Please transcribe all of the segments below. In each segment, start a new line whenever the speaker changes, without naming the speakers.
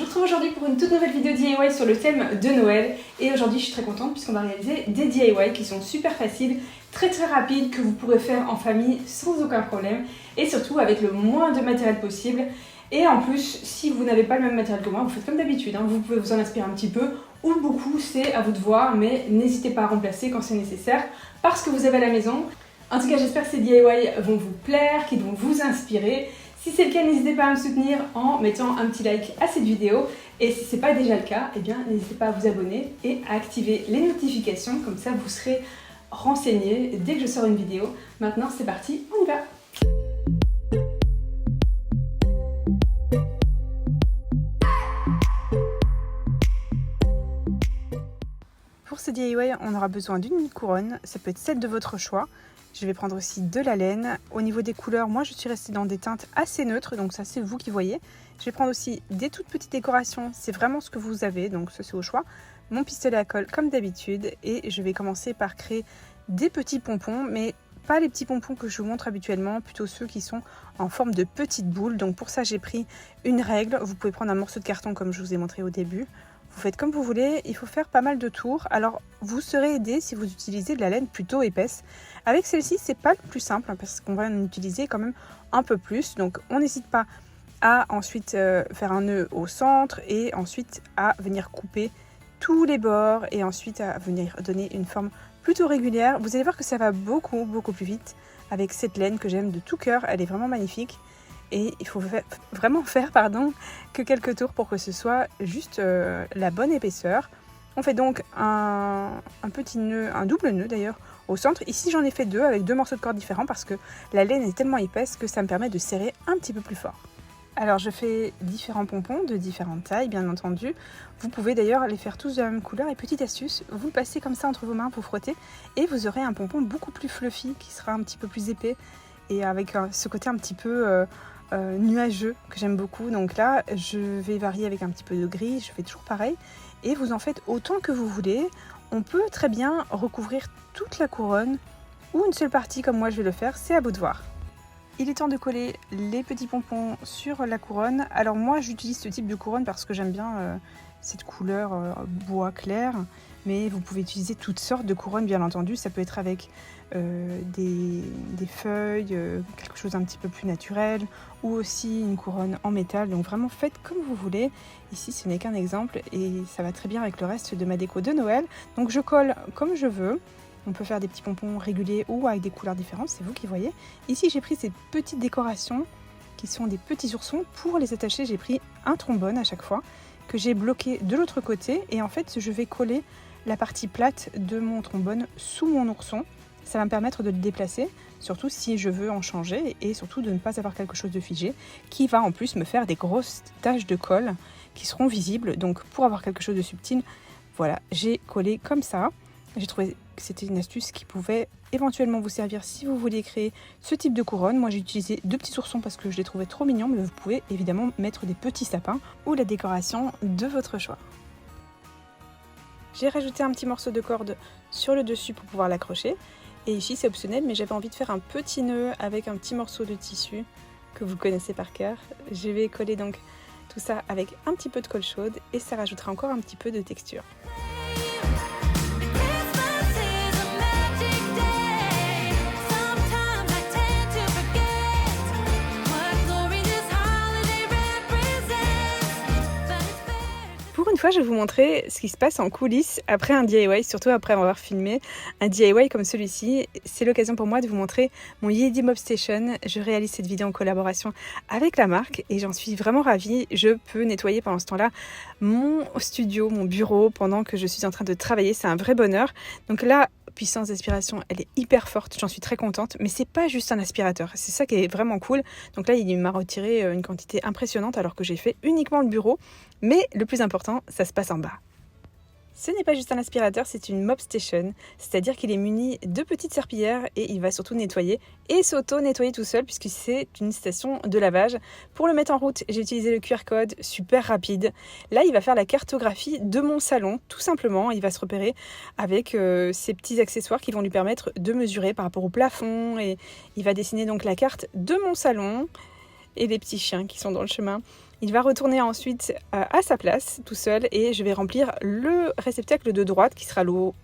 vous retrouve aujourd'hui pour une toute nouvelle vidéo DIY sur le thème de Noël. Et aujourd'hui je suis très contente puisqu'on va réaliser des DIY qui sont super faciles, très rapides, que vous pourrez faire en famille sans aucun problème. Et surtout avec le moins de matériel possible. Et en plus, si vous n'avez pas le même matériel que moi, vous faites comme d'habitude, hein. Vous pouvez vous en inspirer un petit peu ou beaucoup, c'est à vous de voir, mais n'hésitez pas à remplacer quand c'est nécessaire parce que vous avez à la maison. En tout cas, j'espère que ces DIY vont vous plaire, qu'ils vont vous inspirer. Si c'est le cas, n'hésitez pas à me soutenir en mettant un petit like à cette vidéo. Et si ce n'est pas déjà le cas, eh bien n'hésitez pas à vous abonner et à activer les notifications, comme ça vous serez renseignés dès que je sors une vidéo. Maintenant, c'est parti, on y va! Pour ce DIY, on aura besoin d'une couronne, ça peut être celle de votre choix. Je vais prendre aussi de la laine. Au niveau des couleurs, moi je suis restée dans des teintes assez neutres, donc ça c'est vous qui voyez. Je vais prendre aussi des toutes petites décorations, c'est vraiment ce que vous avez, donc ça c'est au choix. Mon pistolet à colle comme d'habitude et je vais commencer par créer des petits pompons, mais pas les petits pompons que je vous montre habituellement, plutôt ceux qui sont en forme de petites boules. Donc pour ça j'ai pris une règle, vous pouvez prendre un morceau de carton comme je vous ai montré au début. Vous faites comme vous voulez, il faut faire pas mal de tours. Alors vous serez aidé si vous utilisez de la laine plutôt épaisse. Avec celle-ci, c'est pas le plus simple hein, parce qu'on va en utiliser quand même un peu plus. Donc on n'hésite pas à ensuite faire un nœud au centre et ensuite à venir couper tous les bords et ensuite à venir donner une forme plutôt régulière. Vous allez voir que ça va beaucoup plus vite avec cette laine que j'aime de tout cœur. Elle est vraiment magnifique. Et il faut vraiment faire que quelques tours pour que ce soit juste la bonne épaisseur. On fait donc un petit nœud, un double nœud d'ailleurs au centre. Ici j'en ai fait deux avec deux morceaux de corde différents parce que la laine est tellement épaisse que ça me permet de serrer un petit peu plus fort. Alors je fais différents pompons de différentes tailles bien entendu. Vous pouvez d'ailleurs les faire tous de la même couleur et petite astuce, vous le passez comme ça entre vos mains, vous frottez et vous aurez un pompon beaucoup plus fluffy qui sera un petit peu plus épais et avec ce côté un petit peu nuageux que j'aime beaucoup. Donc là je vais varier avec un petit peu de gris, je fais toujours pareil et vous en faites autant que vous voulez. On peut très bien recouvrir toute la couronne ou une seule partie comme moi je vais le faire, c'est à vous de voir. Il est temps de coller les petits pompons sur la couronne. Alors moi j'utilise ce type de couronne parce que j'aime bien cette couleur bois clair, mais vous pouvez utiliser toutes sortes de couronnes bien entendu. Ça peut être avec des feuilles, quelque chose un petit peu plus naturel ou aussi une couronne en métal. Donc vraiment faites comme vous voulez. Ici ce n'est qu'un exemple et ça va très bien avec le reste de ma déco de Noël. Donc je colle comme je veux. On peut faire des petits pompons réguliers ou avec des couleurs différentes, c'est vous qui voyez. Ici j'ai pris ces petites décorations qui sont des petits oursons. Pour les attacher j'ai pris un trombone à chaque fois que j'ai bloqué de l'autre côté et en fait je vais coller la partie plate de mon trombone sous mon ourson. Ça va me permettre de le déplacer, surtout si je veux en changer et surtout de ne pas avoir quelque chose de figé qui va en plus me faire des grosses taches de colle qui seront visibles. Donc pour avoir quelque chose de subtil, voilà, j'ai collé comme ça. J'ai trouvé que c'était une astuce qui pouvait éventuellement vous servir si vous vouliez créer ce type de couronne. Moi j'ai utilisé deux petits oursons parce que je les trouvais trop mignons, mais vous pouvez évidemment mettre des petits sapins ou la décoration de votre choix. J'ai rajouté un petit morceau de corde sur le dessus pour pouvoir l'accrocher. Et ici c'est optionnel, mais j'avais envie de faire un petit nœud avec un petit morceau de tissu que vous connaissez par cœur. Je vais coller donc tout ça avec un petit peu de colle chaude et ça rajoutera encore un petit peu de texture. Une fois, je vais vous montrer ce qui se passe en coulisses après un DIY, surtout après avoir filmé un DIY comme celui-ci. C'est l'occasion pour moi de vous montrer mon Yeti Mob Station. Je réalise cette vidéo en collaboration avec la marque et j'en suis vraiment ravie. Je peux nettoyer pendant ce temps-là mon studio, mon bureau pendant que je suis en train de travailler. C'est un vrai bonheur. Donc là, puissance d'aspiration, elle est hyper forte, j'en suis très contente, mais c'est pas juste un aspirateur, c'est ça qui est vraiment cool. Donc là, il m'a retiré une quantité impressionnante alors que j'ai fait uniquement le bureau, mais le plus important, ça se passe en bas. Ce n'est pas juste un aspirateur, c'est une mop station, c'est-à-dire qu'il est muni de petites serpillières et il va surtout nettoyer et s'auto-nettoyer tout seul puisque c'est une station de lavage. Pour le mettre en route, j'ai utilisé le QR code super rapide. Là, il va faire la cartographie de mon salon, tout simplement. Il va se repérer avec ces petits accessoires qui vont lui permettre de mesurer par rapport au plafond et il va dessiner donc la carte de mon salon et les petits chiens qui sont dans le chemin. Il va retourner ensuite à sa place tout seul et je vais remplir le réceptacle de droite qui sera l'eau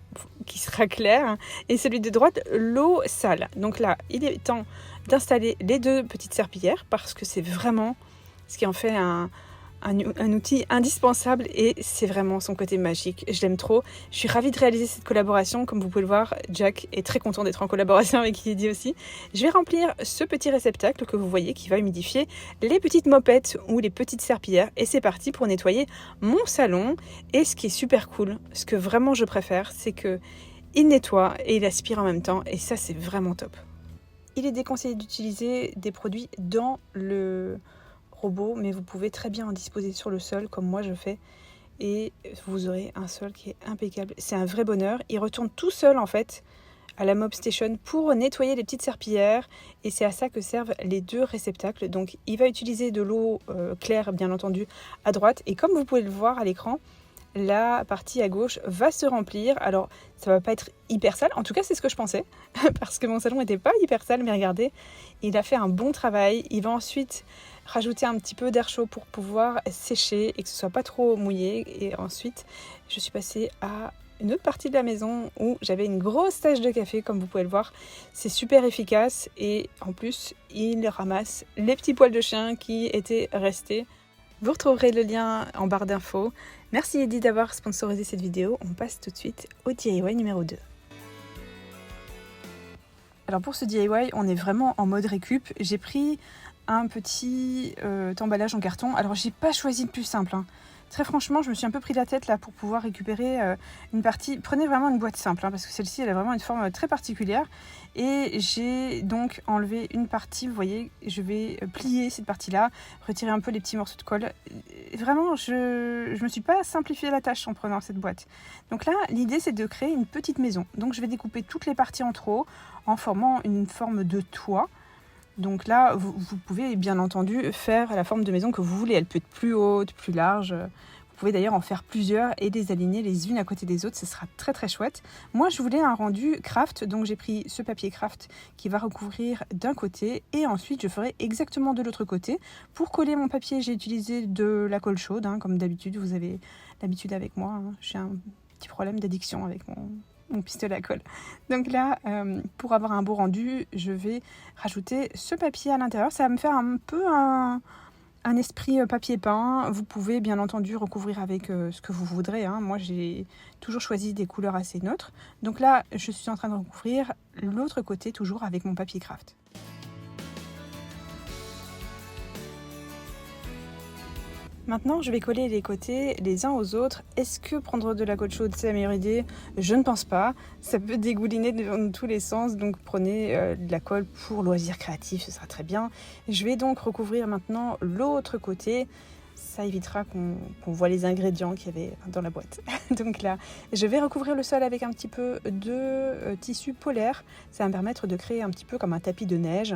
qui sera claire et celui de droite l'eau sale. Donc là, il est temps d'installer les deux petites serpillières parce que c'est vraiment ce qui en fait un outil indispensable et c'est vraiment son côté magique. Je l'aime trop. Je suis ravie de réaliser cette collaboration. Comme vous pouvez le voir, Jack est très content d'être en collaboration avec Lydie aussi. Je vais remplir ce petit réceptacle que vous voyez qui va humidifier les petites mopettes ou les petites serpillières et c'est parti pour nettoyer mon salon. Et ce qui est super cool, ce que vraiment je préfère, c'est que il nettoie et il aspire en même temps et ça c'est vraiment top. Il est déconseillé d'utiliser des produits dans le robot, mais vous pouvez très bien en disposer sur le sol comme moi je fais et vous aurez un sol qui est impeccable. C'est un vrai bonheur. Il retourne tout seul en fait à la Mop Station pour nettoyer les petites serpillières et c'est à ça que servent les deux réceptacles. Donc il va utiliser de l'eau claire bien entendu à droite et comme vous pouvez le voir à l'écran, la partie à gauche va se remplir. Alors ça va pas être hyper sale, en tout cas c'est ce que je pensais parce que mon salon n'était pas hyper sale, mais regardez, il a fait un bon travail. Il va ensuite rajouter un petit peu d'air chaud pour pouvoir sécher et que ce soit pas trop mouillé et ensuite je suis passée à une autre partie de la maison où j'avais une grosse tache de café comme vous pouvez le voir. C'est super efficace et en plus il ramasse les petits poils de chien qui étaient restés. Vous retrouverez le lien en barre d'infos. Merci Eddie d'avoir sponsorisé cette vidéo. On passe tout de suite au DIY numéro 2. Alors pour ce DIY, on est vraiment en mode récup. J'ai pris un petit emballage en carton. Alors j'ai pas choisi le plus simple. Très franchement, je me suis un peu pris la tête là pour pouvoir récupérer une partie. Prenez vraiment une boîte simple parce que celle-ci elle a vraiment une forme très particulière. Et j'ai donc enlevé une partie, vous voyez, je vais plier cette partie-là, retirer un peu les petits morceaux de colle. Vraiment, je me suis pas simplifié la tâche en prenant cette boîte. Donc là, l'idée c'est de créer une petite maison. Donc je vais découper toutes les parties en trop en formant une forme de toit. Donc là, vous pouvez bien entendu faire la forme de maison que vous voulez. Elle peut être plus haute, plus large. Vous pouvez d'ailleurs en faire plusieurs et les aligner les unes à côté des autres. Ce sera très très chouette. Moi, je voulais un rendu craft. Donc j'ai pris ce papier craft qui va recouvrir d'un côté. Et ensuite, je ferai exactement de l'autre côté. Pour coller mon papier, j'ai utilisé de la colle chaude. Comme d'habitude, vous avez l'habitude avec moi. J'ai un petit problème d'addiction avec mon pistolet à colle. Donc là, pour avoir un beau rendu, je vais rajouter ce papier à l'intérieur. Ça va me faire un peu un esprit papier peint. Vous pouvez bien entendu recouvrir avec ce que vous voudrez. Moi, j'ai toujours choisi des couleurs assez neutres. Donc là, je suis en train de recouvrir l'autre côté toujours avec mon papier craft. Maintenant, je vais coller les côtés les uns aux autres. Est-ce que prendre de la colle chaude, c'est la meilleure idée ? Je ne pense pas. Ça peut dégouliner dans tous les sens, donc prenez de la colle pour loisirs créatifs, ce sera très bien. Je vais donc recouvrir maintenant l'autre côté. Ça évitera qu'on voit les ingrédients qu'il y avait dans la boîte. Donc là, je vais recouvrir le sol avec un petit peu de tissu polaire. Ça va me permettre de créer un petit peu comme un tapis de neige.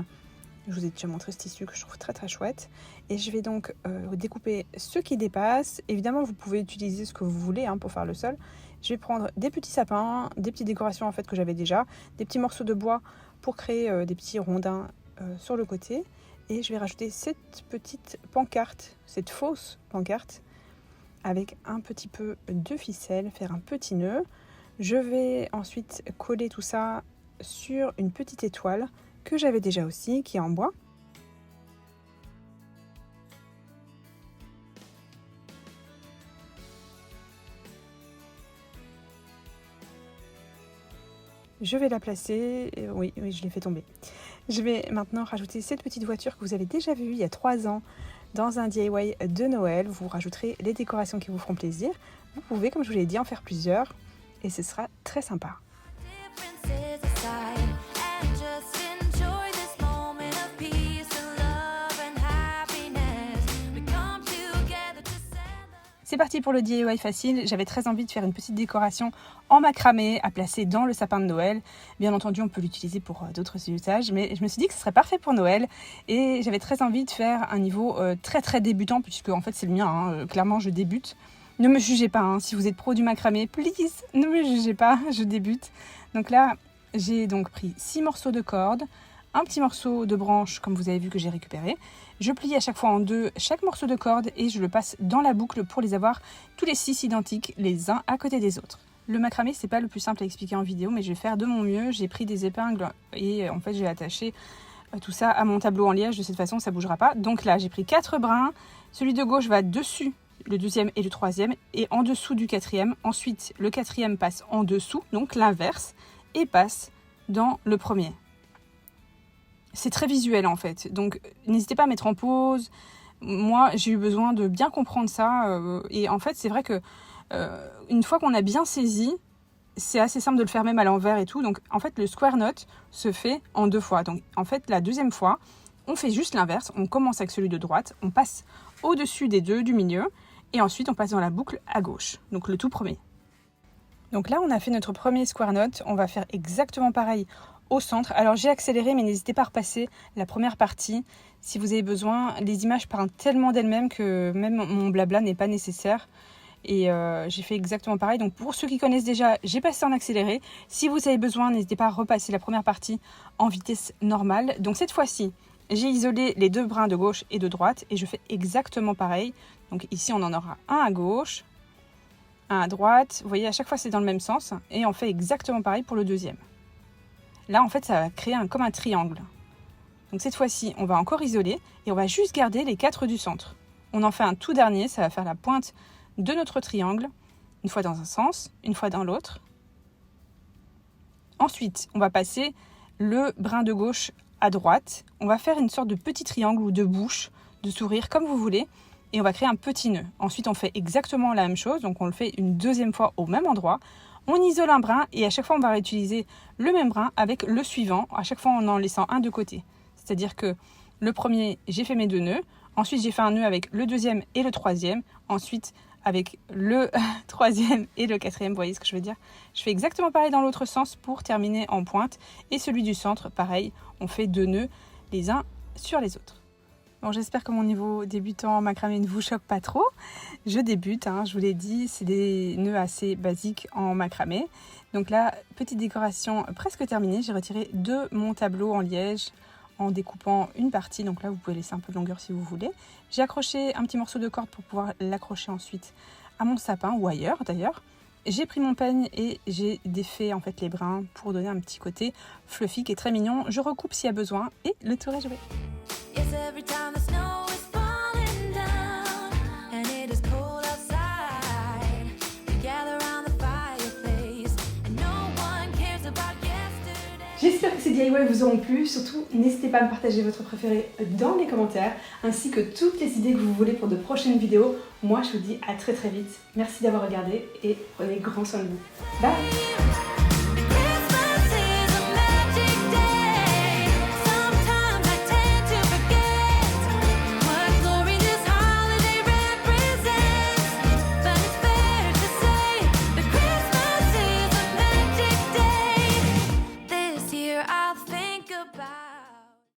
Je vous ai déjà montré ce tissu que je trouve très très chouette. Et je vais donc découper ce qui dépasse. Évidemment, vous pouvez utiliser ce que vous voulez pour faire le sol. Je vais prendre des petits sapins, des petites décorations en fait que j'avais déjà, des petits morceaux de bois pour créer des petits rondins sur le côté. Et je vais rajouter cette petite pancarte, cette fausse pancarte, avec un petit peu de ficelle, faire un petit nœud. Je vais ensuite coller tout ça sur une petite étoile que j'avais déjà aussi, qui est en bois. Je vais la placer, oui, je l'ai fait tomber. Je vais maintenant rajouter cette petite voiture que vous avez déjà vue il y a 3 ans dans un DIY de Noël. Vous rajouterez les décorations qui vous feront plaisir. Vous pouvez, comme je vous l'ai dit, en faire plusieurs et ce sera très sympa. C'est parti pour le DIY facile. J'avais très envie de faire une petite décoration en macramé à placer dans le sapin de Noël. Bien entendu, on peut l'utiliser pour d'autres usages, mais je me suis dit que ce serait parfait pour Noël. Et j'avais très envie de faire un niveau très très débutant, puisque en fait c'est le mien, clairement je débute. Ne me jugez pas, si vous êtes pro du macramé, please, ne me jugez pas, je débute. Donc là, j'ai donc pris 6 morceaux de corde, un petit morceau de branche comme vous avez vu que j'ai récupéré. Je plie à chaque fois en deux chaque morceau de corde et je le passe dans la boucle pour les avoir tous les 6 identiques les uns à côté des autres. Le macramé, c'est pas le plus simple à expliquer en vidéo, mais je vais faire de mon mieux. J'ai pris des épingles et en fait j'ai attaché tout ça à mon tableau en liège. De cette façon, ça bougera pas. Donc là, j'ai pris 4 brins. Celui de gauche va dessus le deuxième et le troisième et en dessous du quatrième. Ensuite, le quatrième passe en dessous, donc l'inverse, et passe dans le premier. C'est très visuel en fait, donc n'hésitez pas à mettre en pause. Moi, j'ai eu besoin de bien comprendre ça et en fait, c'est vrai que une fois qu'on a bien saisi, c'est assez simple de le faire même à l'envers et tout. Donc en fait, le square knot se fait en 2 fois. Donc en fait, la deuxième fois, on fait juste l'inverse. On commence avec celui de droite, on passe au-dessus des deux du milieu et ensuite on passe dans la boucle à gauche, donc le tout premier. Donc là, on a fait notre premier square knot. On va faire exactement pareil au centre. Alors j'ai accéléré, mais n'hésitez pas à repasser la première partie si vous avez besoin. Les images parlent tellement d'elles-mêmes que même mon blabla n'est pas nécessaire. Et j'ai fait exactement pareil. Donc pour ceux qui connaissent déjà, j'ai passé en accéléré. Si vous avez besoin, n'hésitez pas à repasser la première partie en vitesse normale. Donc cette fois-ci, j'ai isolé les 2 brins de gauche et de droite et je fais exactement pareil. Donc ici, on en aura un à gauche, un à droite. Vous voyez, à chaque fois, c'est dans le même sens. Et on fait exactement pareil pour le deuxième. Là, en fait, ça va créer comme un triangle. Donc cette fois-ci, on va encore isoler et on va juste garder les 4 du centre. On en fait un tout dernier, ça va faire la pointe de notre triangle, une fois dans un sens, une fois dans l'autre. Ensuite, on va passer le brin de gauche à droite. On va faire une sorte de petit triangle ou de bouche, de sourire, comme vous voulez. Et on va créer un petit nœud. Ensuite, on fait exactement la même chose. Donc, on le fait une deuxième fois au même endroit. On isole un brin et à chaque fois, on va réutiliser le même brin avec le suivant. À chaque fois, en laissant un de côté. C'est-à-dire que le premier, j'ai fait mes 2 nœuds. Ensuite, j'ai fait un nœud avec le deuxième et le troisième. Ensuite, avec le troisième et le quatrième. Vous voyez ce que je veux dire? Je fais exactement pareil dans l'autre sens pour terminer en pointe. Et celui du centre, pareil, on fait 2 nœuds les uns sur les autres. Bon, j'espère que mon niveau débutant en macramé ne vous choque pas trop. Je débute, je vous l'ai dit, c'est des nœuds assez basiques en macramé. Donc là, petite décoration presque terminée. J'ai retiré de mon tableau en liège en découpant une partie. Donc là, vous pouvez laisser un peu de longueur si vous voulez. J'ai accroché un petit morceau de corde pour pouvoir l'accrocher ensuite à mon sapin ou ailleurs d'ailleurs. J'ai pris mon peigne et j'ai défait en fait les brins pour donner un petit côté fluffy qui est très mignon. Je recoupe s'il y a besoin et le tour est joué. J'espère que ces DIY vous auront plu, surtout n'hésitez pas à me partager votre préféré dans les commentaires, ainsi que toutes les idées que vous voulez pour de prochaines vidéos. Moi je vous dis à très vite, merci d'avoir regardé et prenez grand soin de vous. Bye!